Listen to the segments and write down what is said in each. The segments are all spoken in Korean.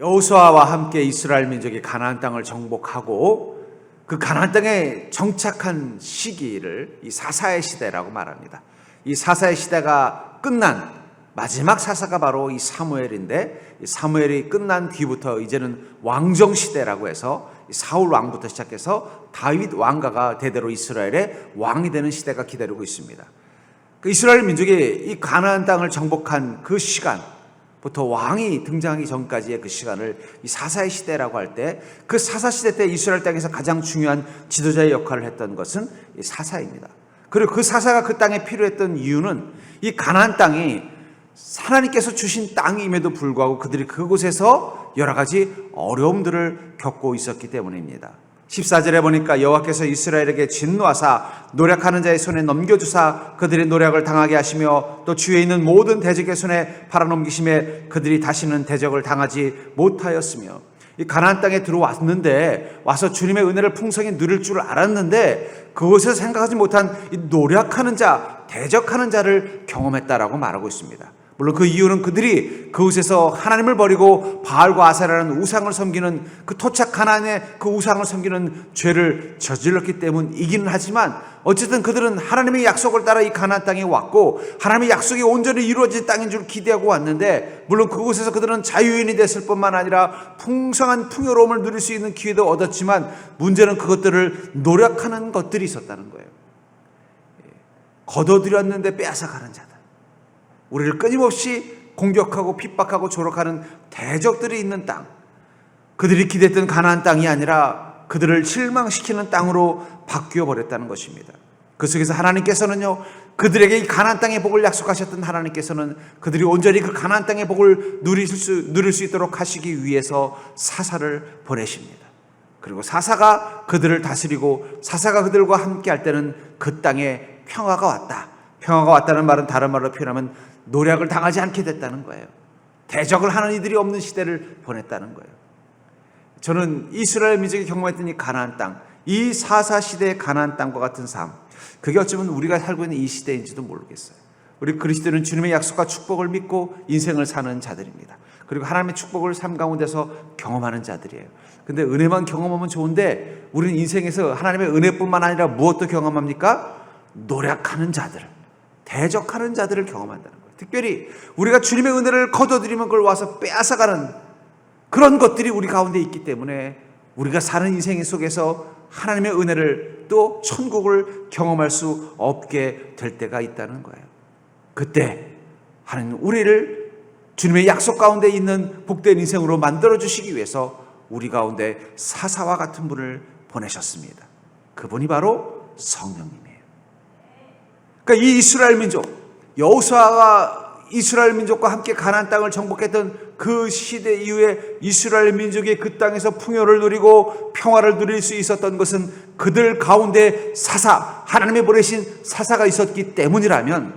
여호수아와 함께 이스라엘 민족이 가나안 땅을 정복하고 그 가나안 땅에 정착한 시기를 이 사사의 시대라고 말합니다. 이 사사의 시대가 끝난 마지막 사사가 바로 이 사무엘인데, 이 사무엘이 끝난 뒤부터 이제는 왕정 시대라고 해서 사울 왕부터 시작해서 다윗 왕가가 대대로 이스라엘의 왕이 되는 시대가 기다리고 있습니다. 그 이스라엘 민족이 이 가나안 땅을 정복한 그 시간부터 왕이 등장하기 전까지의 그 시간을 이 사사의 시대라고 할 때, 그 사사 시대 때 이스라엘 땅에서 가장 중요한 지도자의 역할을 했던 것은 이 사사입니다. 그리고 그 사사가 그 땅에 필요했던 이유는 이 가나안 땅이 하나님께서 주신 땅임에도 불구하고 그들이 그곳에서 여러 가지 어려움들을 겪고 있었기 때문입니다. 14절에 보니까 여호와께서 이스라엘에게 진노하사 노력하는 자의 손에 넘겨주사 그들의 노력을 당하게 하시며 또 주위에 있는 모든 대적의 손에 팔아넘기심에 그들이 다시는 대적을 당하지 못하였으며, 이 가나안 땅에 들어왔는데 와서 주님의 은혜를 풍성히 누릴 줄 알았는데 그곳에서 생각하지 못한 이 노력하는 자, 대적하는 자를 경험했다라고 말하고 있습니다. 물론 그 이유는 그들이 그곳에서 하나님을 버리고 바알과 아세라라는 우상을 섬기는 그 토착 가나안의 그 우상을 섬기는 죄를 저질렀기 때문이기는 하지만, 어쨌든 그들은 하나님의 약속을 따라 이 가나안 땅에 왔고 하나님의 약속이 온전히 이루어진 땅인 줄 기대하고 왔는데, 물론 그곳에서 그들은 자유인이 됐을 뿐만 아니라 풍성한 풍요로움을 누릴 수 있는 기회도 얻었지만, 문제는 그것들을 노력하는 것들이 있었다는 거예요. 거둬들였는데 빼앗아가는 자들, 우리를 끊임없이 공격하고 핍박하고 조롱하는 대적들이 있는 땅, 그들이 기대했던 가나안 땅이 아니라 그들을 실망시키는 땅으로 바뀌어 버렸다는 것입니다. 그 속에서 하나님께서는요, 그들에게 이 가나안 땅의 복을 약속하셨던 하나님께서는 그들이 온전히 그 가나안 땅의 복을 누릴 수 있도록 하시기 위해서 사사를 보내십니다. 그리고 사사가 그들을 다스리고 사사가 그들과 함께 할 때는 그 땅에 평화가 왔다. 평화가 왔다는 말은 다른 말로 표현하면 노력을 당하지 않게 됐다는 거예요. 대적을 하는 이들이 없는 시대를 보냈다는 거예요. 저는 이스라엘 민족이 경험했던 이 가나안 땅, 이 사사 시대의 가나안 땅과 같은 삶, 그게 어쩌면 우리가 살고 있는 이 시대인지도 모르겠어요. 우리 그리스도는 주님의 약속과 축복을 믿고 인생을 사는 자들입니다. 그리고 하나님의 축복을 삶 가운데서 경험하는 자들이에요. 근데 은혜만 경험하면 좋은데 우리는 인생에서 하나님의 은혜뿐만 아니라 무엇도 경험합니까? 노력하는 자들, 대적하는 자들을 경험한다는 거예요. 특별히 우리가 주님의 은혜를 거둬들이면 그걸 와서 빼앗아가는 그런 것들이 우리 가운데 있기 때문에 우리가 사는 인생 속에서 하나님의 은혜를 또 천국을 경험할 수 없게 될 때가 있다는 거예요. 그때 하나님은 우리를 주님의 약속 가운데 있는 복된 인생으로 만들어주시기 위해서 우리 가운데 사사와 같은 분을 보내셨습니다. 그분이 바로 성령님이에요. 그러니까 이 이스라엘 민족, 여호수아가 이스라엘 민족과 함께 가나안 땅을 정복했던 그 시대 이후에 이스라엘 민족이 그 땅에서 풍요를 누리고 평화를 누릴 수 있었던 것은 그들 가운데 사사, 하나님이 보내신 사사가 있었기 때문이라면,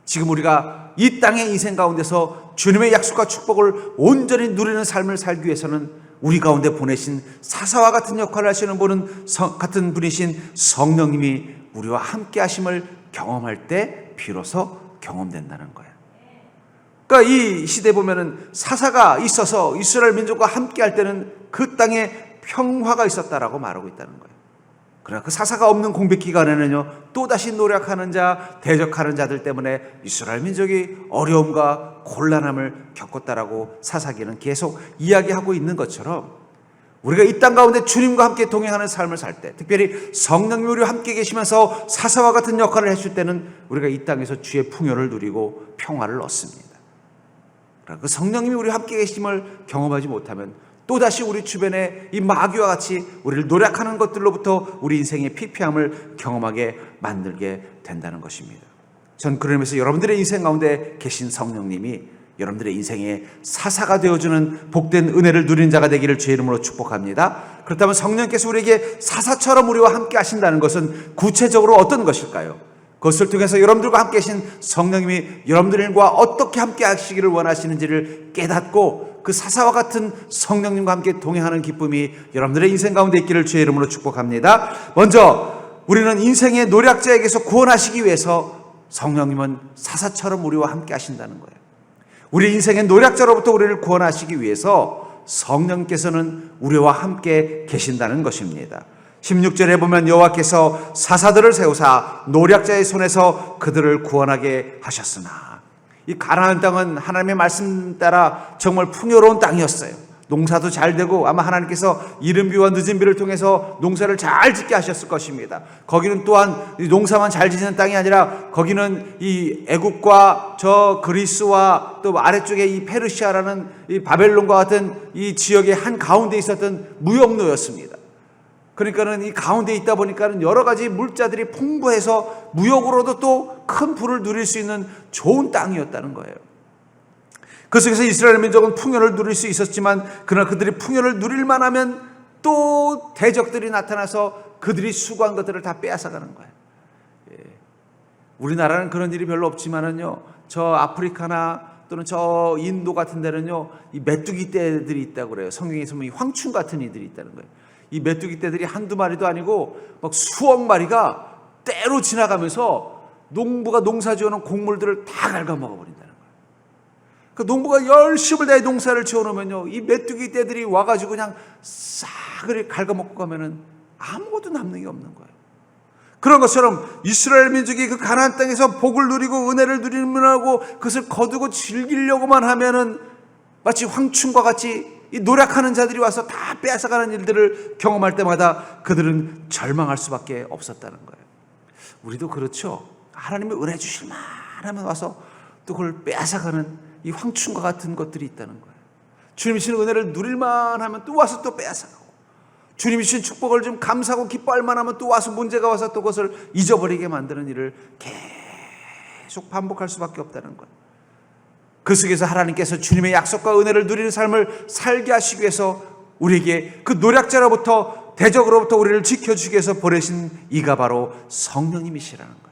지금 우리가 이 땅의 인생 가운데서 주님의 약속과 축복을 온전히 누리는 삶을 살기 위해서는 우리 가운데 보내신 사사와 같은 역할을 하시는 분은 같은 분이신 성령님이 우리와 함께 하심을 경험할 때 비로소 경험된다는 거예요. 그러니까 이 시대에 보면은 사사가 있어서 이스라엘 민족과 함께 할 때는 그 땅에 평화가 있었다라고 말하고 있다는 거예요. 그러나 그 사사가 없는 공백 기간에는요, 또다시 노력하는 자, 대적하는 자들 때문에 이스라엘 민족이 어려움과 곤란함을 겪었다라고 사사기는 계속 이야기하고 있는 것처럼, 우리가 이 땅 가운데 주님과 함께 동행하는 삶을 살 때, 특별히 성령님이 우리와 함께 계시면서 사사와 같은 역할을 해줄 때는 우리가 이 땅에서 주의 풍요를 누리고 평화를 얻습니다. 그러나 그 성령님이 우리와 함께 계심을 경험하지 못하면 또다시 우리 주변에 이 마귀와 같이 우리를 노력하는 것들로부터 우리 인생의 피폐함을 경험하게 만들게 된다는 것입니다. 전 그런 의미에서 여러분들의 인생 가운데 계신 성령님이 여러분들의 인생에 사사가 되어주는 복된 은혜를 누리는 자가 되기를 주의 이름으로 축복합니다. 그렇다면 성령께서 우리에게 사사처럼 우리와 함께 하신다는 것은 구체적으로 어떤 것일까요? 그것을 통해서 여러분들과 함께 계신 성령님이 여러분들과 어떻게 함께 하시기를 원하시는지를 깨닫고 그 사사와 같은 성령님과 함께 동행하는 기쁨이 여러분들의 인생 가운데 있기를 주의 이름으로 축복합니다. 먼저 우리는 인생의 노력자에게서 구원하시기 위해서 성령님은 사사처럼 우리와 함께 하신다는 거예요. 우리 인생의 노력자로부터 우리를 구원하시기 위해서 성령께서는 우리와 함께 계신다는 것입니다. 16절에 보면 여호와께서 사사들을 세우사 노략자의 손에서 그들을 구원하게 하셨으나, 이 가나안 땅은 하나님의 말씀 따라 정말 풍요로운 땅이었어요. 농사도 잘 되고 아마 하나님께서 이른 비와 늦은 비를 통해서 농사를 잘 짓게 하셨을 것입니다. 거기는 또한 농사만 잘 짓는 땅이 아니라 거기는 이 애국과 저 그리스와 또 아래쪽에 이 페르시아라는 이 바벨론과 같은 이 지역의 한 가운데 있었던 무역로였습니다. 그러니까는 이 가운데 있다 보니까는 여러 가지 물자들이 풍부해서 무역으로도 또 큰 부를 누릴 수 있는 좋은 땅이었다는 거예요. 그 속에서 이스라엘 민족은 풍요를 누릴 수 있었지만, 그러나 그들이 풍요를 누릴만 하면 또 대적들이 나타나서 그들이 수고한 것들을 다 빼앗아가는 거예요. 우리나라는 그런 일이 별로 없지만은요, 저 아프리카나 또는 저 인도 같은 데는요, 이 메뚜기 떼들이 있다고 그래요. 성경에서 보면 이 황충 같은 이들이 있다는 거예요. 이 메뚜기 떼들이 한두 마리도 아니고 막 수억 마리가 때로 지나가면서 농부가 농사 지어놓은 곡물들을 다 갉아먹어버린다는 거예요. 그 농부가 열심을 다해 농사를 지어놓으면요, 이 메뚜기 떼들이 와가지고 그냥 싹을 갉아먹고 가면은 아무것도 남는 게 없는 거예요. 그런 것처럼 이스라엘 민족이 그 가나안 땅에서 복을 누리고 은혜를 누리면하고 그것을 거두고 즐기려고만 하면은 마치 황충과 같이 이 노력하는 자들이 와서 다 빼앗아가는 일들을 경험할 때마다 그들은 절망할 수밖에 없었다는 거예요. 우리도 그렇죠. 하나님의 은혜 주실만 하면 와서 또 그걸 빼앗아가는 이 황충과 같은 것들이 있다는 거예요. 주님이 주신 은혜를 누릴만 하면 또 와서 또 빼앗아가고, 주님이 주신 축복을 좀 감사하고 기뻐할 만하면 또 와서 문제가 와서 또 그것을 잊어버리게 만드는 일을 계속 반복할 수밖에 없다는 거예요. 그 속에서 하나님께서 주님의 약속과 은혜를 누리는 삶을 살게 하시기 위해서 우리에게 그 노략자로부터, 대적으로부터 우리를 지켜주기 위해서 보내신 이가 바로 성령님이시라는 거예요.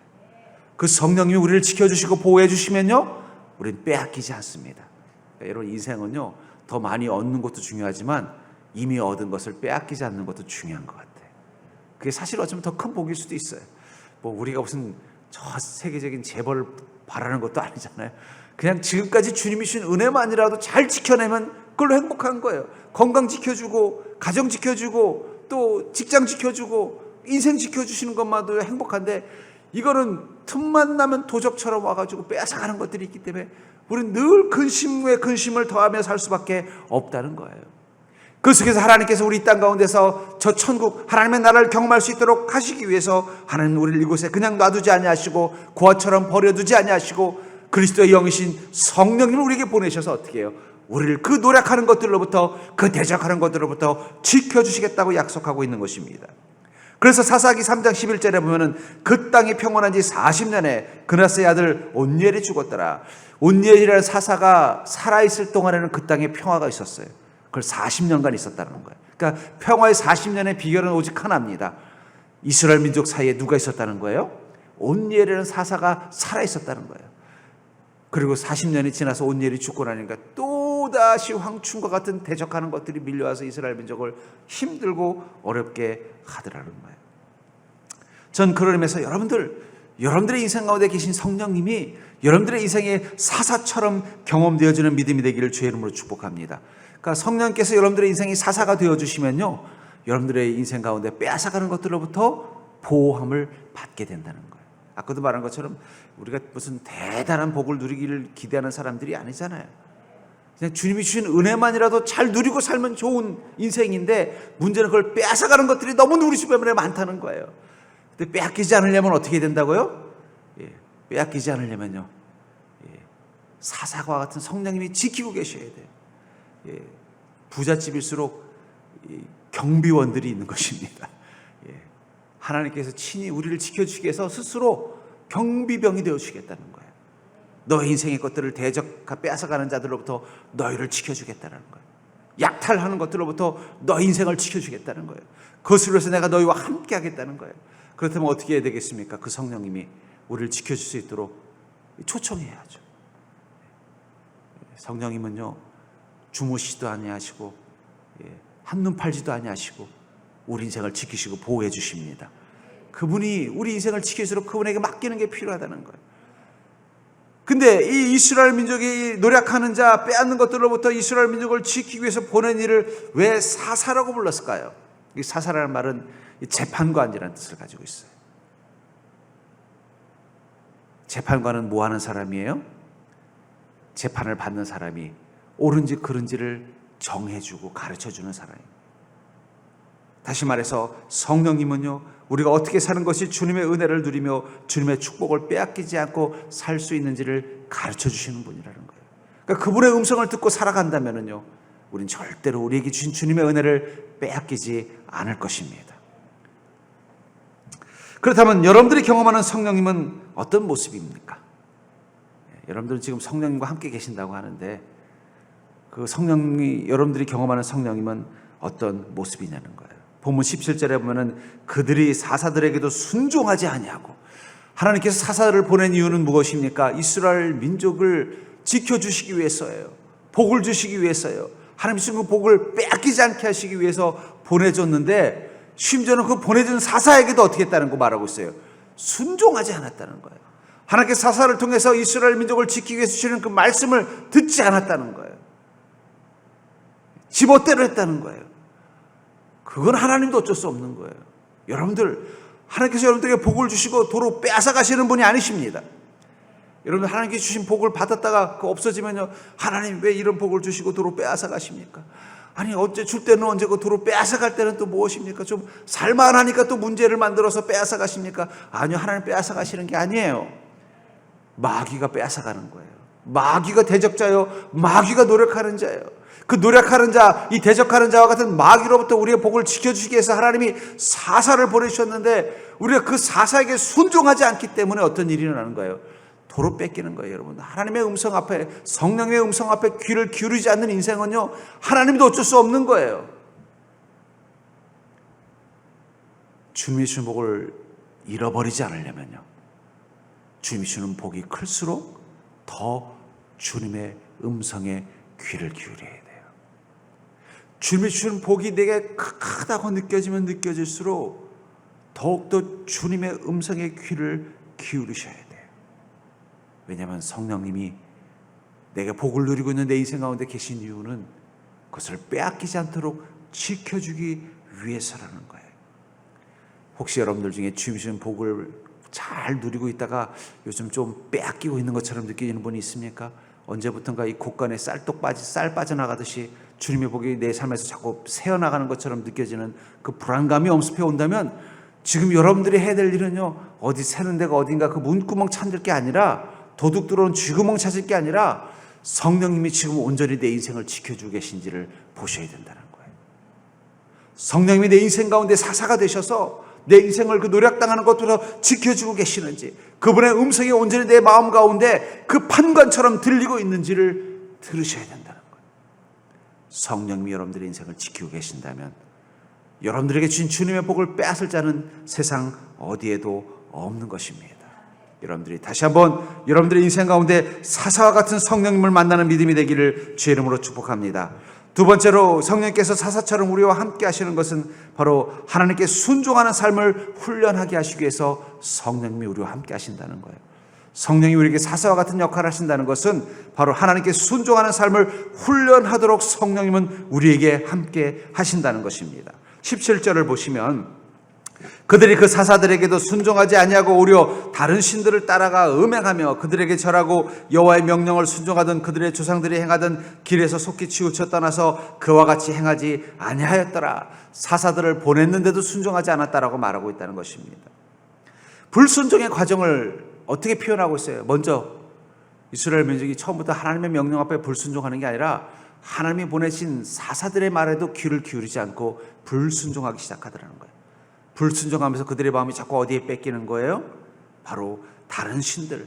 그 성령님이 우리를 지켜주시고 보호해 주시면요, 우리는 빼앗기지 않습니다. 그러니까 여러분, 인생은요, 더 많이 얻는 것도 중요하지만 이미 얻은 것을 빼앗기지 않는 것도 중요한 것 같아요. 그게 사실 어쩌면 더 큰 복일 수도 있어요. 뭐 우리가 무슨 저 세계적인 재벌을 바라는 것도 아니잖아요. 그냥 지금까지 주님이 주신 은혜만이라도 잘 지켜내면 그걸로 행복한 거예요. 건강 지켜주고, 가정 지켜주고, 또 직장 지켜주고, 인생 지켜주시는 것만도 행복한데, 이거는 틈만 나면 도적처럼 와가지고 빼앗아가는 것들이 있기 때문에 우리는 늘 근심에 근심을 더하며 살 수밖에 없다는 거예요. 그 속에서 하나님께서 우리 땅 가운데서 저 천국, 하나님의 나라를 경험할 수 있도록 하시기 위해서 하나님은 우리를 이곳에 그냥 놔두지 아니하시고 고아처럼 버려두지 아니하시고 그리스도의 영이신 성령님을 우리에게 보내셔서 어떻게 해요? 우리를 그 노력하는 것들로부터, 그 대적하는 것들로부터 지켜주시겠다고 약속하고 있는 것입니다. 그래서 사사기 3장 11절에 보면은 그 땅이 평온한 지 40년에 그나스의 아들 온니엘이 죽었더라. 온니엘이라는 사사가 살아있을 동안에는 그 땅에 평화가 있었어요. 그걸 40년간 있었다는 거예요. 그러니까 평화의 40년의 비결은 오직 하나입니다. 이스라엘 민족 사이에 누가 있었다는 거예요? 온니엘이라는 사사가 살아있었다는 거예요. 그리고 40년이 지나서 온니엘이 죽고 나니까 또다시 황충과 같은 대적하는 것들이 밀려와서 이스라엘 민족을 힘들고 어렵게 하더라는 거예요. 전 그런 의미에서 여러분들의 인생 가운데 계신 성령님이 여러분들의 인생의 사사처럼 경험되어지는 믿음이 되기를 주의 이름으로 축복합니다. 그러니까 성령께서 여러분들의 인생이 사사가 되어주시면요, 여러분들의 인생 가운데 빼앗아가는 것들로부터 보호함을 받게 된다는 거예요. 아까도 말한 것처럼 우리가 무슨 대단한 복을 누리기를 기대하는 사람들이 아니잖아요. 그냥 주님이 주신 은혜만이라도 잘 누리고 살면 좋은 인생인데, 문제는 그걸 빼앗아가는 것들이 너무 우리 주변에 많다는 거예요. 근데 빼앗기지 않으려면 어떻게 된다고요? 빼앗기지 않으려면요, 사사와 같은 성령님이 지키고 계셔야 돼요. 부잣집일수록 경비원들이 있는 것입니다. 하나님께서 친히 우리를 지켜주시기 위해서 스스로 경비병이 되어주시겠다는 거예요. 너의 인생의 것들을 빼앗아가는 자들로부터 너희를 지켜주겠다는 거예요. 약탈하는 것들로부터 너의 인생을 지켜주겠다는 거예요. 그것을 위해서 내가 너희와 함께 하겠다는 거예요. 그렇다면 어떻게 해야 되겠습니까? 그 성령님이 우리를 지켜줄 수 있도록 초청해야죠. 성령님은요, 주무시지도 아니하시고 한눈 팔지도 아니하시고 우리 인생을 지키시고 보호해 주십니다. 그분이 우리 인생을 지키시도록 그분에게 맡기는 게 필요하다는 거예요. 근데 이 이스라엘 민족이 노력하는 자, 빼앗는 것들로부터 이스라엘 민족을 지키기 위해서 보낸 일을 왜 사사라고 불렀을까요? 이 사사라는 말은 재판관이라는 뜻을 가지고 있어요. 재판관은 뭐 하는 사람이에요? 재판을 받는 사람이 옳은지 그른지를 정해주고 가르쳐주는 사람입니다. 다시 말해서 성령님은요, 우리가 어떻게 사는 것이 주님의 은혜를 누리며 주님의 축복을 빼앗기지 않고 살 수 있는지를 가르쳐 주시는 분이라는 거예요. 그러니까 그분의 음성을 듣고 살아간다면요, 우린 절대로 우리에게 주신 주님의 은혜를 빼앗기지 않을 것입니다. 그렇다면 여러분들이 경험하는 성령님은 어떤 모습입니까? 여러분들은 지금 성령님과 함께 계신다고 하는데 그 성령이, 여러분들이 경험하는 성령님은 어떤 모습이냐는 거예요. 본문 17절에 보면은 그들이 사사들에게도 순종하지 아니하고, 하나님께서 사사들을 보낸 이유는 무엇입니까? 이스라엘 민족을 지켜주시기 위해서예요. 복을 주시기 위해서예요. 하나님 주신 그 복을 빼앗기지 않게 하시기 위해서 보내줬는데, 심지어는 그 보내준 사사에게도 어떻게 했다는 거 말하고 있어요. 순종하지 않았다는 거예요. 하나님께서 사사를 통해서 이스라엘 민족을 지키기 위해서 주시는 그 말씀을 듣지 않았다는 거예요. 지멋대로 했다는 거예요. 그건 하나님도 어쩔 수 없는 거예요. 여러분들, 하나님께서 여러분들에게 복을 주시고 도로 빼앗아 가시는 분이 아니십니다. 여러분들, 하나님께 주신 복을 받았다가 그 없어지면요, 하나님 왜 이런 복을 주시고 도로 빼앗아 가십니까? 아니, 어째 줄 때는 언제고 도로 빼앗아 갈 때는 또 무엇입니까? 좀 살만하니까 또 문제를 만들어서 빼앗아 가십니까? 아니요, 하나님 빼앗아 가시는 게 아니에요. 마귀가 빼앗아 가는 거예요. 마귀가 대적자요, 마귀가 노력하는 자예요. 그 노력하는 자, 이 대적하는 자와 같은 마귀로부터 우리의 복을 지켜주시기 위해서 하나님이 사사를 보내주셨는데, 우리가 그 사사에게 순종하지 않기 때문에 어떤 일이 일어나는 거예요? 도로 뺏기는 거예요. 여러분, 하나님의 음성 앞에, 성령의 음성 앞에 귀를 기울이지 않는 인생은요, 하나님도 어쩔 수 없는 거예요. 주님이 주는 복을 잃어버리지 않으려면요, 주님이 주는 복이 클수록 더 주님의 음성에 귀를 기울여야 돼요. 주님이 주는 복이 내게 크다고 느껴지면 느껴질수록 더욱더 주님의 음성에 귀를 기울이셔야 돼요. 왜냐하면 성령님이 내가 복을 누리고 있는 내 인생 가운데 계신 이유는 그것을 빼앗기지 않도록 지켜주기 위해서라는 거예요. 혹시 여러분들 중에 주님이 주는 복을 잘 누리고 있다가 요즘 좀 빼앗기고 있는 것처럼 느끼는 분이 있습니까? 언제부턴가 이 곳간에 쌀 빠져나가듯이 주님의 복이 내 삶에서 자꾸 새어나가는 것처럼 느껴지는 그 불안감이 엄습해 온다면, 지금 여러분들이 해야 될 일은요, 어디 새는 데가 어딘가 그 문구멍 찾을 게 아니라, 도둑 들어온 쥐구멍 찾을 게 아니라, 성령님이 지금 온전히 내 인생을 지켜주고 계신지를 보셔야 된다는 거예요. 성령님이 내 인생 가운데 사사가 되셔서 내 인생을 그 노력당하는 것부터 지켜주고 계시는지, 그분의 음성이 온전히 내 마음 가운데 그 판관처럼 들리고 있는지를 들으셔야 된다는 거예요. 성령님이 여러분들의 인생을 지키고 계신다면, 여러분들에게 주신 주님의 복을 빼앗을 자는 세상 어디에도 없는 것입니다. 여러분들이 다시 한번 여러분들의 인생 가운데 사사와 같은 성령님을 만나는 믿음이 되기를 주의 이름으로 축복합니다. 두 번째로, 성령께서 사사처럼 우리와 함께 하시는 것은 바로 하나님께 순종하는 삶을 훈련하게 하시기 위해서 성령님이 우리와 함께 하신다는 거예요. 성령이 우리에게 사사와 같은 역할을 하신다는 것은 바로 하나님께 순종하는 삶을 훈련하도록 성령님은 우리에게 함께 하신다는 것입니다. 17절을 보시면, 그들이 그 사사들에게도 순종하지 아니하고 오히려 다른 신들을 따라가 음행하며 그들에게 절하고 여호와의 명령을 순종하던 그들의 조상들이 행하던 길에서 속히 치우쳐 떠나서 그와 같이 행하지 아니하였더라. 사사들을 보냈는데도 순종하지 않았다라고 말하고 있다는 것입니다. 불순종의 과정을 어떻게 표현하고 있어요? 먼저 이스라엘 민족이 처음부터 하나님의 명령 앞에 불순종하는 게 아니라, 하나님이 보내신 사사들의 말에도 귀를 기울이지 않고 불순종하기 시작하더라는 거예요. 불순종하면서 그들의 마음이 자꾸 어디에 뺏기는 거예요? 바로 다른 신들,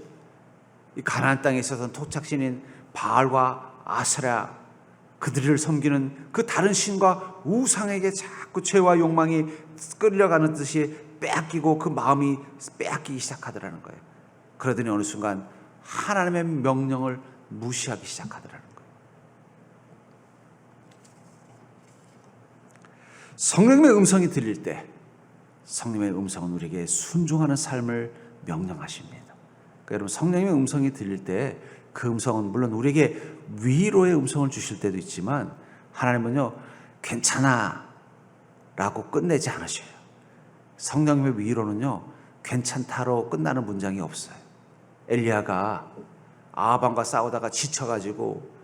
이 가나안 땅에 있어서는 토착신인 바알과 아세라, 그들을 섬기는 그 다른 신과 우상에게 자꾸 죄와 욕망이 끌려가는 듯이 빼앗기고 그 마음이 빼앗기기 시작하더라는 거예요. 그러더니 어느 순간 하나님의 명령을 무시하기 시작하더라는 거예요. 성령님의 음성이 들릴 때, 성령의 음성은 우리에게 순종하는 삶을 명령하십니다. 여러분, 성령님의 음성이 들릴 때 그 음성은 물론 우리에게 위로의 음성을 주실 때도 있지만 하나님은요, 괜찮아 라고 끝내지 않으셔요. 성령님의 위로는요, 괜찮다로 끝나는 문장이 없어요. 엘리야가 아합왕과 싸우다가 지쳐가지고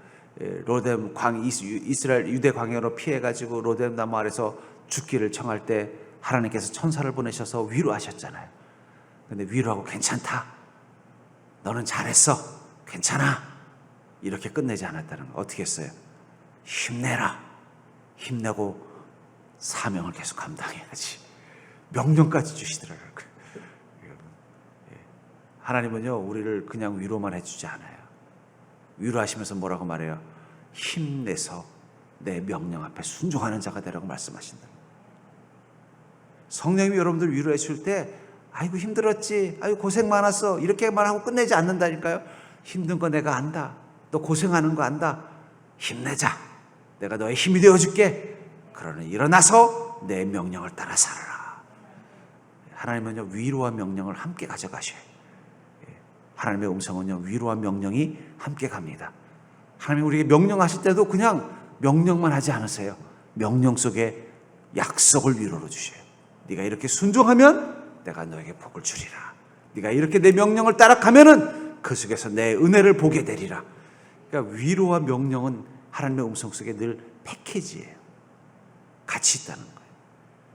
로뎀 이스라엘 유대 광야로 피해가지고 로뎀 나무 아래서 죽기를 청할 때 하나님께서 천사를 보내셔서 위로하셨잖아요. 근데 위로하고 괜찮다, 너는 잘했어, 괜찮아, 이렇게 끝내지 않았다는 거. 어떻게 했어요? 힘내라, 힘내고 사명을 계속 감당해야지, 명령까지 주시더라고요. 하나님은요, 우리를 그냥 위로만 해주지 않아요. 위로하시면서 뭐라고 말해요? 힘내서 내 명령 앞에 순종하는 자가 되라고 말씀하신다. 성령님이 여러분들 위로해 줄 때 아이고 힘들었지, 아이고 고생 많았어, 이렇게만 하고 끝내지 않는다니까요. 힘든 거 내가 안다, 너 고생하는 거 안다, 힘내자, 내가 너의 힘이 되어줄게, 그러니 일어나서 내 명령을 따라 살아라. 하나님은요, 위로와 명령을 함께 가져가셔요. 하나님의 음성은요, 위로와 명령이 함께 갑니다. 하나님이 우리에게 명령하실 때도 그냥 명령만 하지 않으세요. 명령 속에 약속을 위로로 주셔요. 네가 이렇게 순종하면 내가 너에게 복을 주리라. 네가 이렇게 내 명령을 따라가면은 그 속에서 내 은혜를 보게 되리라. 그러니까 위로와 명령은 하나님의 음성 속에 늘 패키지예요. 같이 있다는 거예요.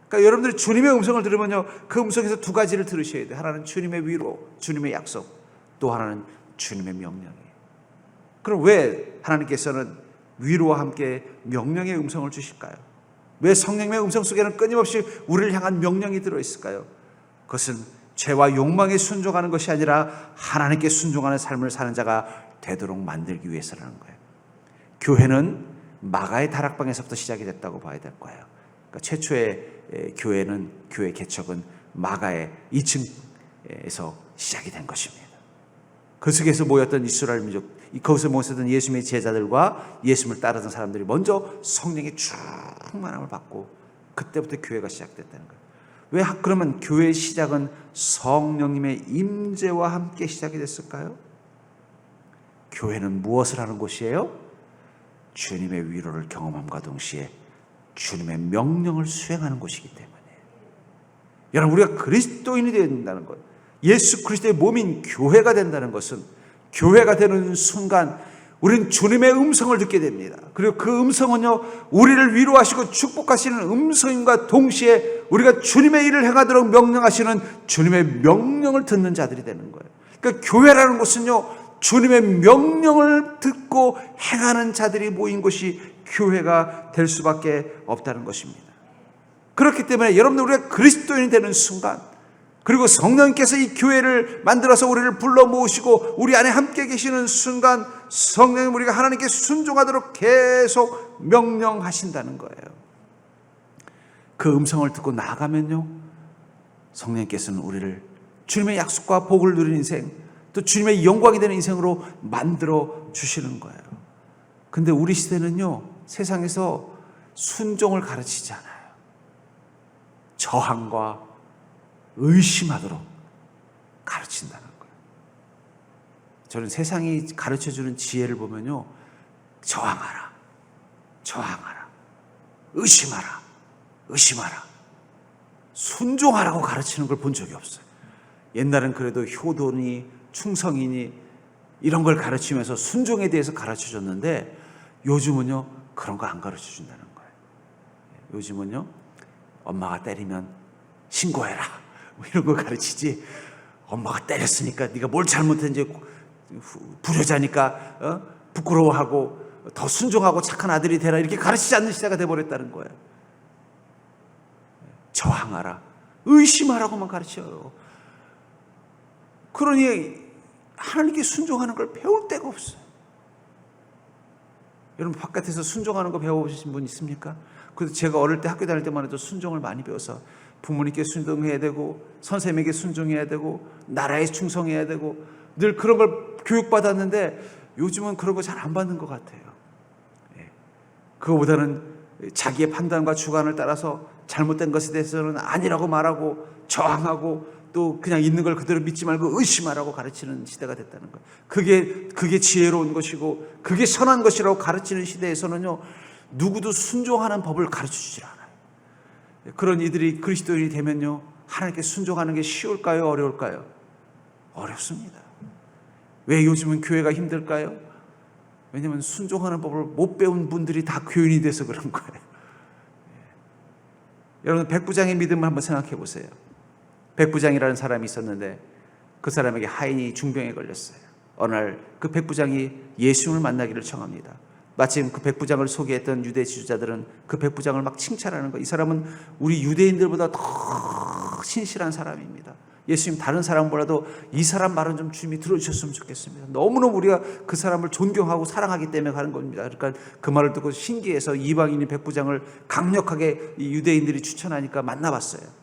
그러니까 여러분들이 주님의 음성을 들으면요, 그 음성에서 두 가지를 들으셔야 돼요. 하나는 주님의 위로, 주님의 약속, 또 하나는 주님의 명령이에요. 그럼 왜 하나님께서는 위로와 함께 명령의 음성을 주실까요? 왜 성령님의 음성 속에는 끊임없이 우리를 향한 명령이 들어있을까요? 그것은 죄와 욕망에 순종하는 것이 아니라 하나님께 순종하는 삶을 사는 자가 되도록 만들기 위해서라는 거예요. 교회는 마가의 다락방에서부터 시작이 됐다고 봐야 될 거예요. 그러니까 최초의 교회 개척은 마가의 2층에서 시작이 된 것입니다. 그 속에서 모였던 이스라엘 민족, 거기서 모였던 예수님의 제자들과 예수님을 따르던 사람들이 먼저 성령의 충만함을 받고 그때부터 교회가 시작됐다는 거예요. 왜 그러면 교회의 시작은 성령님의 임재와 함께 시작이 됐을까요? 교회는 무엇을 하는 곳이에요? 주님의 위로를 경험함과 동시에 주님의 명령을 수행하는 곳이기 때문이에요. 여러분, 우리가 그리스도인이 되어야 된다는 것, 예수 그리스도의 몸인 교회가 된다는 것은, 교회가 되는 순간 우리는 주님의 음성을 듣게 됩니다. 그리고 그 음성은요, 우리를 위로하시고 축복하시는 음성과 동시에 우리가 주님의 일을 행하도록 명령하시는 주님의 명령을 듣는 자들이 되는 거예요. 그러니까 교회라는 곳은요, 주님의 명령을 듣고 행하는 자들이 모인 곳이 교회가 될 수밖에 없다는 것입니다. 그렇기 때문에 여러분들, 우리가 그리스도인이 되는 순간, 그리고 성령님께서 이 교회를 만들어서 우리를 불러 모으시고 우리 안에 함께 계시는 순간, 성령님, 우리가 하나님께 순종하도록 계속 명령하신다는 거예요. 그 음성을 듣고 나아가면요, 성령님께서는 우리를 주님의 약속과 복을 누리는 인생, 또 주님의 영광이 되는 인생으로 만들어 주시는 거예요. 근데 우리 시대는요, 세상에서 순종을 가르치지 않아요. 저항과 의심하도록 가르친다는 거예요. 저는 세상이 가르쳐주는 지혜를 보면요, 저항하라, 저항하라, 의심하라, 의심하라, 순종하라고 가르치는 걸 본 적이 없어요. 옛날엔 그래도 효도니 충성이니 이런 걸 가르치면서 순종에 대해서 가르쳐줬는데, 요즘은요, 그런 거 안 가르쳐준다는 거예요. 요즘은요, 엄마가 때리면 신고해라, 이런 걸 가르치지, 엄마가 때렸으니까 네가 뭘 잘못했는지, 불효자니까 부끄러워하고 더 순종하고 착한 아들이 되라, 이렇게 가르치지 않는 시대가 돼버렸다는 거예요. 저항하라, 의심하라고만 가르쳐요. 그러니 하나님께 순종하는 걸 배울 데가 없어요. 여러분, 바깥에서 순종하는 거 배워보신 분 있습니까? 그래서 제가 어릴 때 학교 다닐 때만 해도 순종을 많이 배워서 부모님께 순종해야 되고 선생님에게 순종해야 되고 나라에 충성해야 되고 늘 그런 걸 교육받았는데, 요즘은 그런 거 잘 안 받는 것 같아요. 그거보다는 자기의 판단과 주관을 따라서 잘못된 것에 대해서는 아니라고 말하고 저항하고 또 그냥 있는 걸 그대로 믿지 말고 의심하라고 가르치는 시대가 됐다는 거예요. 그게 지혜로운 것이고 그게 선한 것이라고 가르치는 시대에서는요, 누구도 순종하는 법을 가르쳐주질 않아요. 그런 이들이 그리스도인이 되면요, 하나님께 순종하는 게 쉬울까요? 어려울까요? 어렵습니다. 왜 요즘은 교회가 힘들까요? 왜냐하면 순종하는 법을 못 배운 분들이 다 교인이 돼서 그런 거예요. 여러분, 백부장의 믿음을 한번 생각해 보세요. 백부장이라는 사람이 있었는데 그 사람에게 하인이 중병에 걸렸어요. 어느 날 그 백부장이 예수님을 만나기를 청합니다. 마침 그 백부장을 소개했던 유대 지도자들은 그 백부장을 막 칭찬하는 거예요. 이 사람은 우리 유대인들보다 더 신실한 사람입니다. 예수님 다른 사람보다도 이 사람 말은 좀 주님이 들어주셨으면 좋겠습니다. 너무너무 우리가 그 사람을 존경하고 사랑하기 때문에 가는 겁니다. 그러니까 그 말을 듣고 신기해서 이방인인 백부장을 강력하게 이 유대인들이 추천하니까 만나봤어요.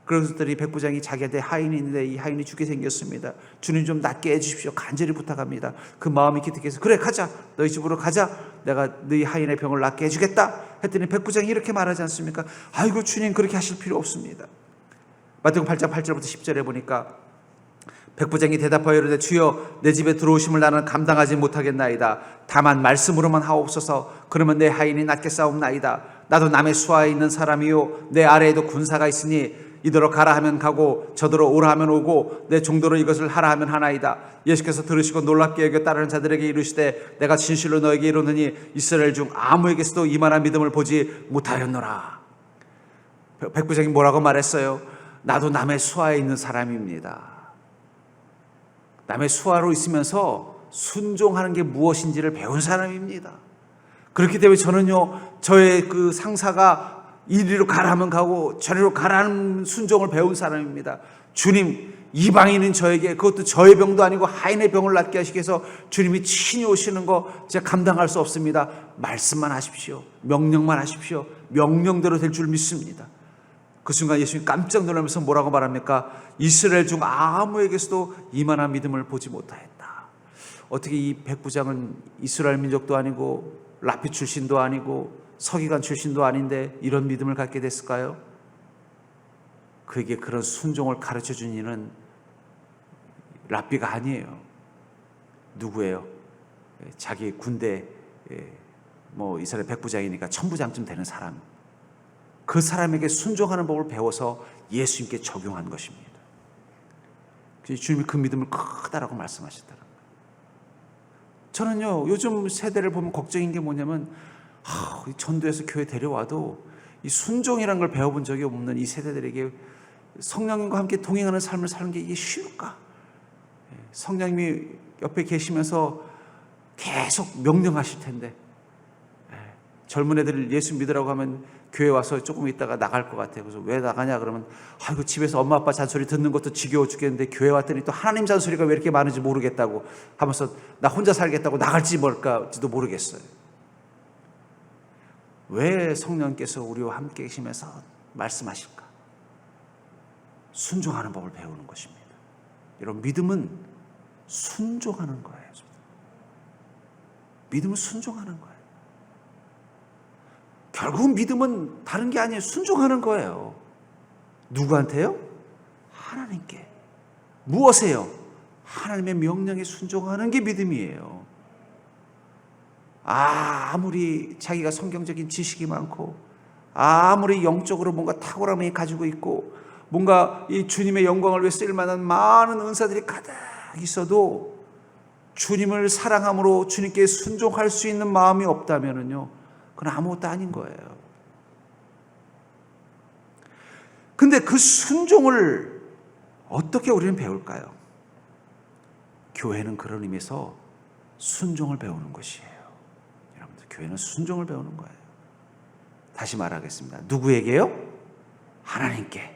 그러더니 백부장이 자기한테 하인이 있는데 이 하인이 죽게 생겼습니다. 주님 좀 낫게 해주십시오. 간절히 부탁합니다. 그 마음이 기특해서 그래 가자, 너희 집으로 가자, 내가 너희 하인의 병을 낫게 해주겠다 했더니 백부장이 이렇게 말하지 않습니까? 아이고 주님, 그렇게 하실 필요 없습니다. 마태복음 8장 8절부터 10절에 보니까 백부장이 대답하여 이르되 주여, 내 집에 들어오심을 나는 감당하지 못하겠나이다. 다만 말씀으로만 하옵소서. 그러면 내 하인이 낫겠사옵나이다. 나도 남의 수하에 있는 사람이요 내 아래에도 군사가 있으니 이더러 가라 하면 가고 저더러 오라 하면 오고 내 종도로 이것을 하라 하면 하나이다. 예수께서 들으시고 놀랍게 여겨 따르는 자들에게 이르시되 내가 진실로 너에게 이르노니 이스라엘 중 아무에게서도 이만한 믿음을 보지 못하였노라. 백부장이 뭐라고 말했어요? 나도 남의 수하에 있는 사람입니다. 남의 수하로 있으면서 순종하는 게 무엇인지를 배운 사람입니다. 그렇기 때문에 저는요, 저의 그 상사가 이리로 가라 하면 가고 저리로 가라는 순종을 배운 사람입니다. 주님, 이방인은 저에게, 그것도 저의 병도 아니고 하인의 병을 낫게 하시기 위해서 주님이 친히 오시는 거 제가 감당할 수 없습니다. 말씀만 하십시오. 명령만 하십시오. 명령대로 될 줄 믿습니다. 그 순간 예수님 깜짝 놀라면서 뭐라고 말합니까? 이스라엘 중 아무에게서도 이만한 믿음을 보지 못하였다. 어떻게 이 백부장은 이스라엘 민족도 아니고 라피 출신도 아니고 서기관 출신도 아닌데 이런 믿음을 갖게 됐을까요? 그에게 그런 순종을 가르쳐준 이는 라피가 아니에요. 누구예요? 자기 군대 이스라엘 백부장이니까 천부장쯤 되는 사람. 그 사람에게 순종하는 법을 배워서 예수님께 적용한 것입니다. 주님이 그 믿음을 크다라고 말씀하시더라고요. 저는요, 요즘 세대를 보면 걱정인 게 뭐냐면 전도에서 교회 데려와도 이 순종이라는 걸 배워본 적이 없는 이 세대들에게 성령님과 함께 동행하는 삶을 사는 게 이게 쉬울까? 성령님이 옆에 계시면서 계속 명령하실 텐데 젊은 애들 예수 믿으라고 하면 교회 와서 조금 있다가 나갈 것 같아요. 그래서 왜 나가냐 그러면 아이고 집에서 엄마 아빠 잔소리 듣는 것도 지겨워 죽겠는데 교회 왔더니 또 하나님 잔소리가 왜 이렇게 많은지 모르겠다고 하면서 나 혼자 살겠다고 나갈지 뭘까지도 모르겠어요. 왜 성령께서 우리와 함께 계시면서 말씀하실까? 순종하는 법을 배우는 것입니다. 여러분, 믿음은 순종하는 거예요. 믿음은 순종하는 거예요. 결국 믿음은 다른 게 아니에요. 순종하는 거예요. 누구한테요? 하나님께. 무엇에요? 하나님의 명령에 순종하는 게 믿음이에요. 아무리 자기가 성경적인 지식이 많고 아무리 영적으로 뭔가 탁월함이 가지고 있고 뭔가 이 주님의 영광을 위해 쓰일 만한 많은 은사들이 가득 있어도 주님을 사랑함으로 주님께 순종할 수 있는 마음이 없다면요, 그건 아무것도 아닌 거예요. 근데 그 순종을 어떻게 우리는 배울까요? 교회는 그런 의미에서 순종을 배우는 것이에요. 여러분들, 교회는 순종을 배우는 거예요. 다시 말하겠습니다. 누구에게요? 하나님께.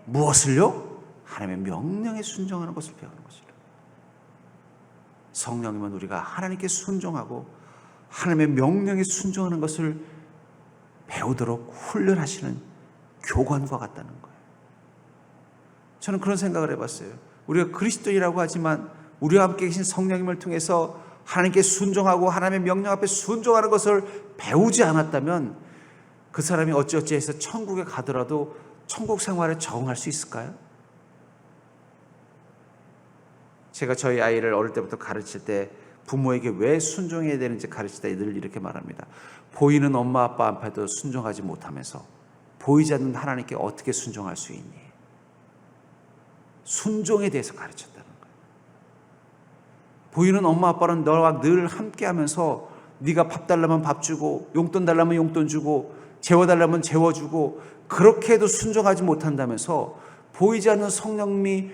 무엇을요? 하나님의 명령에 순종하는 것을 배우는 것이죠. 성령님은 우리가 하나님께 순종하고 하나님의 명령에 순종하는 것을 배우도록 훈련하시는 교관과 같다는 거예요. 저는 그런 생각을 해봤어요. 우리가 그리스도인이라고 하지만 우리와 함께 계신 성령님을 통해서 하나님께 순종하고 하나님의 명령 앞에 순종하는 것을 배우지 않았다면 그 사람이 어찌어찌해서 천국에 가더라도 천국 생활에 적응할 수 있을까요? 제가 저희 아이를 어릴 때부터 가르칠 때 부모에게 왜 순종해야 되는지 가르칠 때 늘 이렇게 말합니다. 보이는 엄마 아빠 앞에도 순종하지 못하면서 보이지 않는 하나님께 어떻게 순종할 수 있니? 순종에 대해서 가르쳤다는 거예요. 보이는 엄마 아빠는 너와 늘 함께하면서 네가 밥 달라면 밥 주고 용돈 달라면 용돈 주고 재워달라면 재워주고 그렇게 해도 순종하지 못한다면서 보이지 않는 성령님이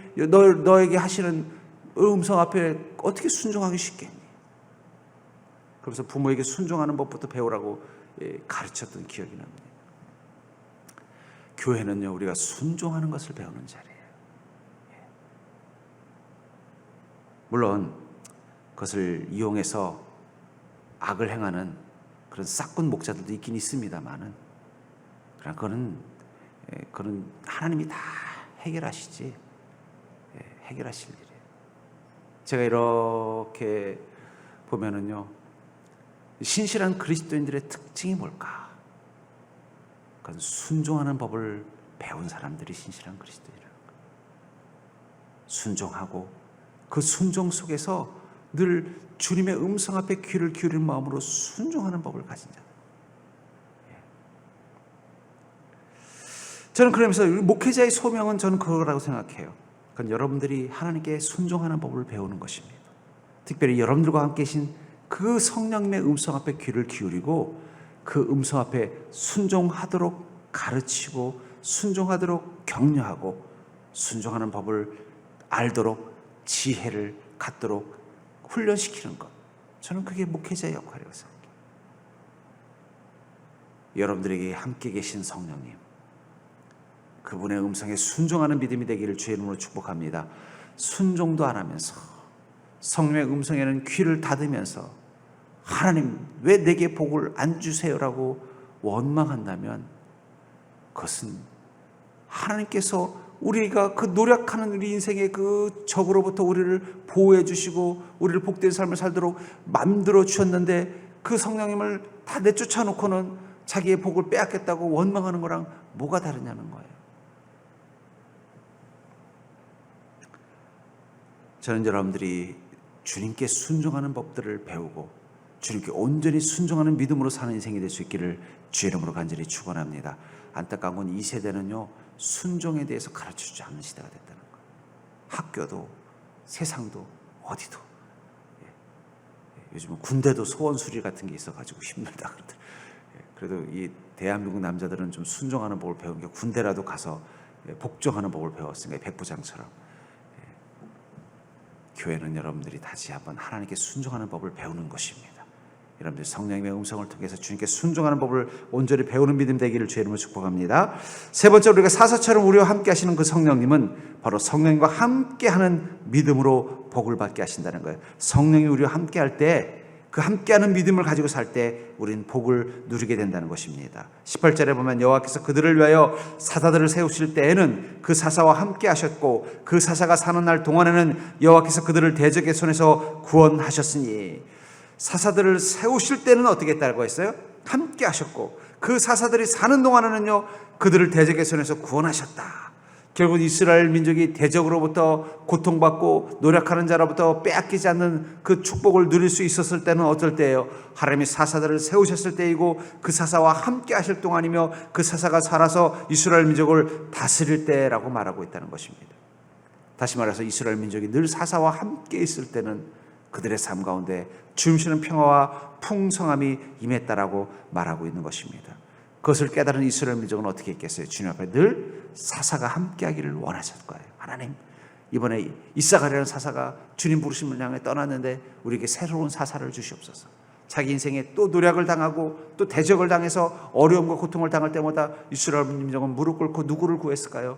너에게 하시는 음성 앞에 어떻게 순종하기 쉽겠니? 그래서 부모에게 순종하는 법부터 배우라고 가르쳤던 기억이 납니다. 교회는요, 우리가 순종하는 것을 배우는 자리예요. 물론 그것을 이용해서 악을 행하는 그런 싹군 목자들도 있긴 있습니다만은, 그러나 그건 하나님이 다 해결하시지, 해결하실 일이에요. 제가 이렇게 보면은요, 신실한 그리스도인들의 특징이 뭘까? 그건 순종하는 법을 배운 사람들이 신실한 그리스도인이라는 거예요. 순종하고 그 순종 속에서 늘 주님의 음성 앞에 귀를 기울인 마음으로 순종하는 법을 가진 자들. 저는 그러면서 목회자의 소명은 저는 그거라고 생각해요. 그건 여러분들이 하나님께 순종하는 법을 배우는 것입니다. 특별히 여러분들과 함께 계신 그 성령님의 음성 앞에 귀를 기울이고 그 음성 앞에 순종하도록 가르치고 순종하도록 격려하고 순종하는 법을 알도록 지혜를 갖도록 훈련시키는 것. 저는 그게 목회자의 역할이라고 생각해요. 여러분들에게 함께 계신 성령님, 그분의 음성에 순종하는 믿음이 되기를 주의 이름으로 축복합니다. 순종도 안 하면서 성령의 음성에는 귀를 닫으면서 하나님 왜 내게 복을 안 주세요라고 원망한다면 그것은 하나님께서 우리가 그 노력하는 우리 인생의 그 적으로부터 우리를 보호해 주시고 우리를 복된 삶을 살도록 만들어 주셨는데 그 성령님을 다 내쫓아 놓고는 자기의 복을 빼앗겠다고 원망하는 거랑 뭐가 다르냐는 거예요. 저는 여러분들이 주님께 순종하는 법들을 배우고 주님께 온전히 순종하는 믿음으로 사는 인생이 될 수 있기를 주의 이름으로 간절히 축원합니다. 안타까운 건 이 세대는요, 순종에 대해서 가르쳐주지 않는 시대가 됐다는 거예요. 학교도 세상도 어디도. 요즘은 군대도 소원수리 같은 게 있어가지고 힘들다 그러더라고요. 그래도 이 대한민국 남자들은 좀 순종하는 법을 배운 게 군대라도 가서 복종하는 법을 배웠으니까 백부장처럼. 교회는 여러분들이 다시 한번 하나님께 순종하는 법을 배우는 것입니다. 여러분들 성령님의 음성을 통해서 주님께 순종하는 법을 온전히 배우는 믿음 되기를 주의 이름으로 축복합니다. 세 번째로 우리가 사사처럼 우리와 함께 하시는 그 성령님은 바로 성령님과 함께하는 믿음으로 복을 받게 하신다는 거예요. 성령이 우리와 함께할 때 그 함께하는 믿음을 가지고 살 때 우리는 복을 누리게 된다는 것입니다. 18절에 보면 여호와께서 그들을 위하여 사사들을 세우실 때에는 그 사사와 함께 하셨고 그 사사가 사는 날 동안에는 여호와께서 그들을 대적의 손에서 구원하셨으니, 사사들을 세우실 때는 어떻게 했다고 했어요? 함께 하셨고 그 사사들이 사는 동안에는요 그들을 대적의 손에서 구원하셨다. 결국 이스라엘 민족이 대적으로부터 고통받고 노력하는 자로부터 빼앗기지 않는 그 축복을 누릴 수 있었을 때는 어떨 때예요? 하나님이 사사들을 세우셨을 때이고 그 사사와 함께 하실 동안이며 그 사사가 살아서 이스라엘 민족을 다스릴 때라고 말하고 있다는 것입니다. 다시 말해서 이스라엘 민족이 늘 사사와 함께 있을 때는 그들의 삶 가운데 주님시는 평화와 풍성함이 임했다라고 말하고 있는 것입니다. 그것을 깨달은 이스라엘 민족은 어떻게 했겠어요? 주님 앞에 늘 사사가 함께하기를 원하셨을 거예요. 하나님, 이번에 이사가랴는 사사가 주님 부르심을 향해 떠났는데 우리에게 새로운 사사를 주시옵소서. 자기 인생에 또 노력을 당하고 또 대적을 당해서 어려움과 고통을 당할 때마다 이스라엘 민족은 무릎 꿇고 누구를 구했을까요?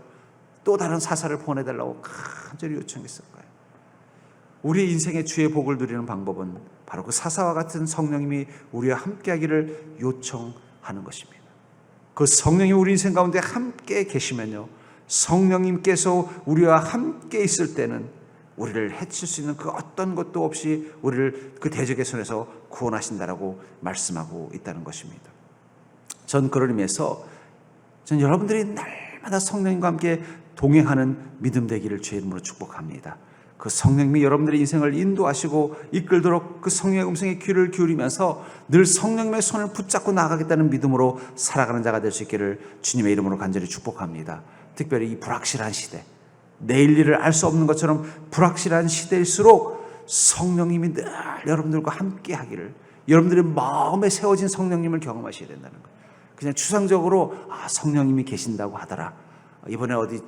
또 다른 사사를 보내달라고 간절히 요청했을 거예요. 우리 인생의 주의 복을 누리는 방법은 바로 그 사사와 같은 성령님이 우리와 함께하기를 요청하는 것입니다. 그 성령이 우리 인생 가운데 함께 계시면요, 성령님께서 우리와 함께 있을 때는 우리를 해칠 수 있는 그 어떤 것도 없이 우리를 그 대적의 손에서 구원하신다라고 말씀하고 있다는 것입니다. 전 그런 의미에서 전 여러분들이 날마다 성령님과 함께 동행하는 믿음 되기를 주의 이름으로 축복합니다. 그 성령님이 여러분들의 인생을 인도하시고 이끌도록 그 성령의 음성에 귀를 기울이면서 늘 성령님의 손을 붙잡고 나아가겠다는 믿음으로 살아가는 자가 될 수 있기를 주님의 이름으로 간절히 축복합니다. 특별히 이 불확실한 시대, 내일 일을 알 수 없는 것처럼 불확실한 시대일수록 성령님이 늘 여러분들과 함께 하기를, 여러분들의 마음에 세워진 성령님을 경험하셔야 된다는 거예요. 그냥 추상적으로 성령님이 계신다고 하더라. 이번에 어디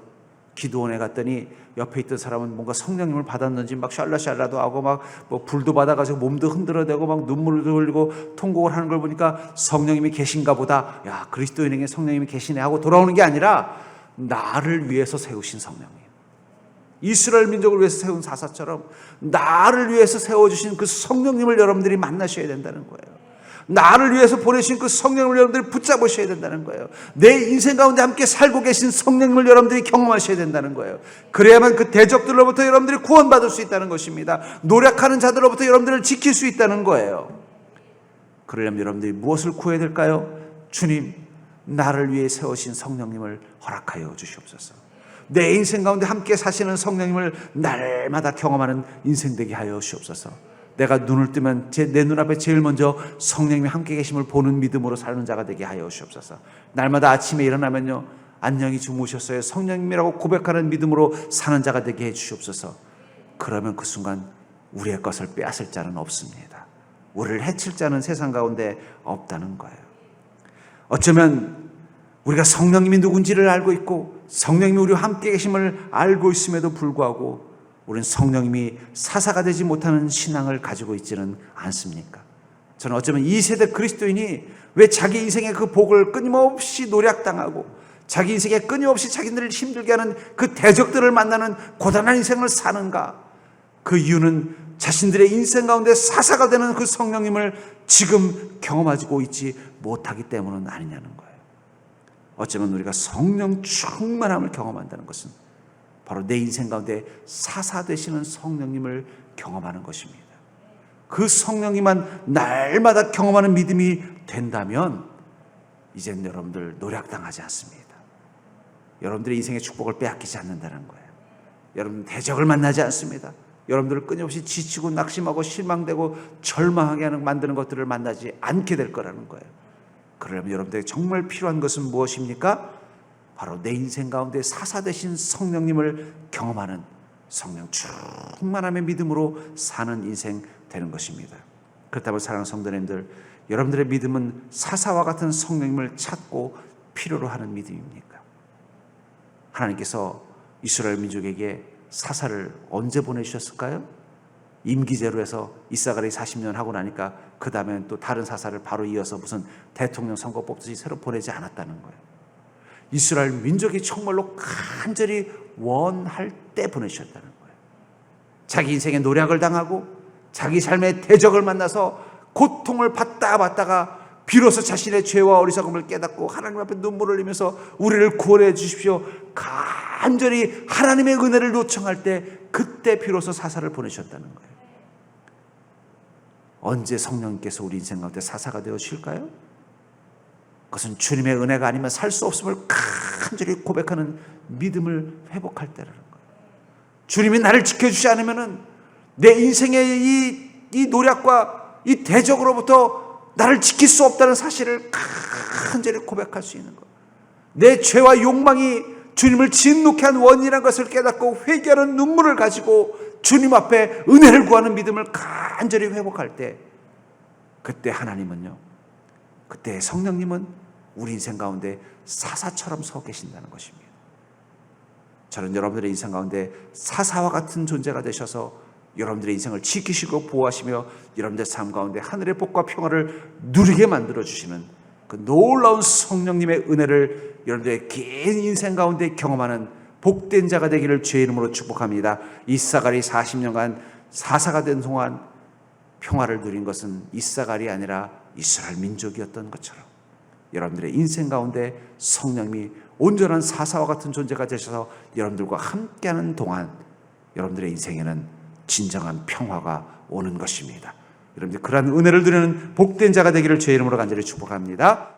기도원에 갔더니 옆에 있던 사람은 뭔가 성령님을 받았는지 막 샬라샬라도 하고 막 뭐 불도 받아가지고 몸도 흔들어대고 막 눈물도 흘리고 통곡을 하는 걸 보니까 성령님이 계신가 보다. 야, 그리스도인에게 성령님이 계시네 하고 돌아오는 게 아니라 나를 위해서 세우신 성령님, 이스라엘 민족을 위해서 세운 사사처럼 나를 위해서 세워주신 그 성령님을 여러분들이 만나셔야 된다는 거예요. 나를 위해서 보내신 그 성령을 여러분들이 붙잡으셔야 된다는 거예요. 내 인생 가운데 함께 살고 계신 성령님을 여러분들이 경험하셔야 된다는 거예요. 그래야만 그 대적들로부터 여러분들이 구원받을 수 있다는 것입니다. 노력하는 자들로부터 여러분들을 지킬 수 있다는 거예요. 그러려면 여러분들이 무엇을 구해야 될까요? 주님, 나를 위해 세우신 성령님을 허락하여 주시옵소서. 내 인생 가운데 함께 사시는 성령님을 날마다 경험하는 인생 되게 하여 주시옵소서. 내가 눈을 뜨면 내 눈앞에 제일 먼저 성령님이 함께 계심을 보는 믿음으로 사는 자가 되게 하여 주옵소서. 날마다 아침에 일어나면요, 안녕히 주무셨어요, 성령님이라고 고백하는 믿음으로 사는 자가 되게 해 주시옵소서. 그러면 그 순간 우리의 것을 빼앗을 자는 없습니다. 우리를 해칠 자는 세상 가운데 없다는 거예요. 어쩌면 우리가 성령님이 누군지를 알고 있고 성령님이 우리와 함께 계심을 알고 있음에도 불구하고 우리는 성령님이 사사가 되지 못하는 신앙을 가지고 있지는 않습니까? 저는 어쩌면 이 세대 그리스도인이 왜 자기 인생의 그 복을 끊임없이 노략당하고 자기 인생에 끊임없이 자기들을 힘들게 하는 그 대적들을 만나는 고단한 인생을 사는가? 그 이유는 자신들의 인생 가운데 사사가 되는 그 성령님을 지금 경험하고 있지 못하기 때문은 아니냐는 거예요. 어쩌면 우리가 성령 충만함을 경험한다는 것은 바로 내 인생 가운데 사사 되시는 성령님을 경험하는 것입니다. 그 성령님만 날마다 경험하는 믿음이 된다면 이제는 여러분들 노략당하지 않습니다. 여러분들의 인생의 축복을 빼앗기지 않는다는 거예요. 여러분 대적을 만나지 않습니다. 여러분들을 끊임없이 지치고 낙심하고 실망되고 절망하게 만드는 것들을 만나지 않게 될 거라는 거예요. 그러면 여러분들에게 정말 필요한 것은 무엇입니까? 바로 내 인생 가운데 사사 되신 성령님을 경험하는 성령 충만함의 믿음으로 사는 인생 되는 것입니다. 그렇다면 사랑하는 성도님들, 여러분들의 믿음은 사사와 같은 성령님을 찾고 필요로 하는 믿음입니까? 하나님께서 이스라엘 민족에게 사사를 언제 보내주셨을까요? 임기제로 해서 이사가리 40년 하고 나니까 그 다음엔 또 다른 사사를 바로 이어서 무슨 대통령 선거 뽑듯이 새로 보내지 않았다는 거예요. 이스라엘 민족이 정말로 간절히 원할 때 보내주셨다는 거예요. 자기 인생의 노략을 당하고 자기 삶의 대적을 만나서 고통을 받다가 비로소 자신의 죄와 어리석음을 깨닫고 하나님 앞에 눈물을 흘리면서 우리를 구원해 주십시오, 간절히 하나님의 은혜를 요청할 때 그때 비로소 사사를 보내셨다는 거예요. 언제 성령님께서 우리 인생 가운데 사사가 되어 주실까요? 그것은 주님의 은혜가 아니면 살 수 없음을 간절히 고백하는 믿음을 회복할 때라는 거예요. 주님이 나를 지켜주지 않으면 내 인생의 이 노력과 이 대적으로부터 나를 지킬 수 없다는 사실을 간절히 고백할 수 있는 거예요. 내 죄와 욕망이 주님을 진노케 한 원인이라는 것을 깨닫고 회개하는 눈물을 가지고 주님 앞에 은혜를 구하는 믿음을 간절히 회복할 때, 그때 하나님은요, 그때 성령님은 우리 인생 가운데 사사처럼 서 계신다는 것입니다. 저는 여러분들의 인생 가운데 사사와 같은 존재가 되셔서 여러분들의 인생을 지키시고 보호하시며 여러분들의 삶 가운데 하늘의 복과 평화를 누리게 만들어주시는 그 놀라운 성령님의 은혜를 여러분들의 긴 인생 가운데 경험하는 복된 자가 되기를 주의 이름으로 축복합니다. 이사가리 40년간 사사가 된 동안 평화를 누린 것은 이사가리 아니라 이스라엘 민족이었던 것처럼 여러분들의 인생 가운데 성령님이 온전한 사사와 같은 존재가 되셔서 여러분들과 함께하는 동안 여러분들의 인생에는 진정한 평화가 오는 것입니다. 여러분들 그러한 은혜를 누리는 복된 자가 되기를 주의 이름으로 간절히 축복합니다.